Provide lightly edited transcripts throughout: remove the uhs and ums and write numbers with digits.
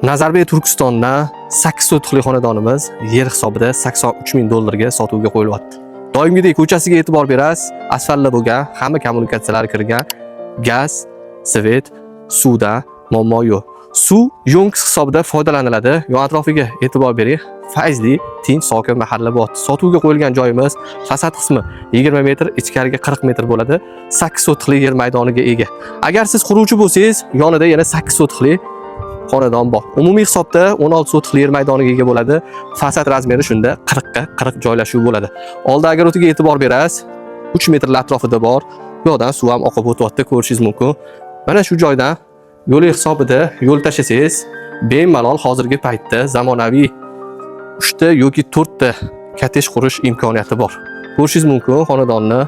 Nazarbek Turkistonda 8 sotixli xonadonimiz yer hisobida $83,000 sotuvga qo'yilyapti. Doimgidek ko'chasiga e'tibor berasiz. Asfaltda bo'lgan, hamma kommunikatsiyalar kirgan, gaz, svet, suvda muammo yo'q. Suv yonks hisobida foydalaniladi. Yon atrofiga e'tibor bering. Fayzli, tinch, sokin mahalla bor. Sotuvga qo'yilgan joyimiz fasad qismi 20 metr, ichkariga 40 metr bo'ladi. 8 sotixli yer maydoniga ega. Agar siz quruvchi bo'lsangiz, yonida yana 8 sotixli xonadon bor. Umumiy hisobda 16 sotixli yer maydoniga ega bo'ladi. Fasad razmeri shunda 40 ga 40 joylashuv bo'ladi. Oldi agar o'tiga e'tibor berasiz, 3 metrlar atrofida bor. Bu yoqdan suv ham oqib o'tyapti, ko'rishingiz mumkin. Mana shu joydan yo'l hisobida yo'l tashlasangiz, bemalol hozirgi paytda zamonaviy 3 ta yoki 4 ta kottej qurish imkoniyati bor. Ko'rishingiz mumkin, xonadonni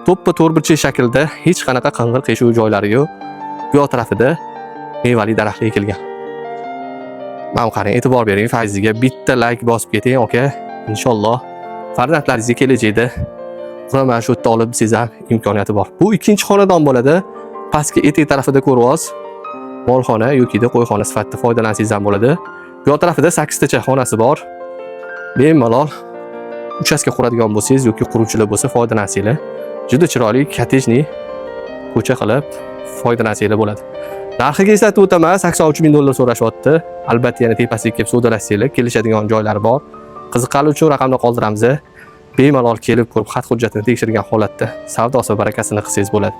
to'ppa-to'g'ri burchak shaklda hech qanaqa qing'ir qiyshuv joylari yo'q. Bu yoq tarafida mevali daraxtlar ekilgan. Mana qarang, e'tibor bering, Fayziga bitta like bosib keting, aka. Inshaalloh farzandlaringizga kelajakda quraman shu yerda olib siz ham imkoniyati bor. Bu ikkinchi xonadon bo'ladi. Pastki etek tarafida ko'ryapsiz. Molxona yoki qo'yxona sifatida foydalansangiz ham bo'ladi. Bu yoq tarafida 8 tacha xonasi bor. Bemalol uchastka quradigan bo'lsangiz yoki quruvchilar bo'lsa foydalansanglar. Juda chiroyli kottejni ko'cha qilib foydalansanglar bo'ladi. Narxiga eslatib o'taman, $83,000 so'rashyapti. Albatta yana tepasiga kelib savdolashsanglar, kelishadigan joylari bor. Qiziqqanlar uchun raqamni qoldiramiz. Bemalol kelib ko'rib, xat hujjatini tekshirgan holatda savdosi barakasini qilsangiz bo'ladi.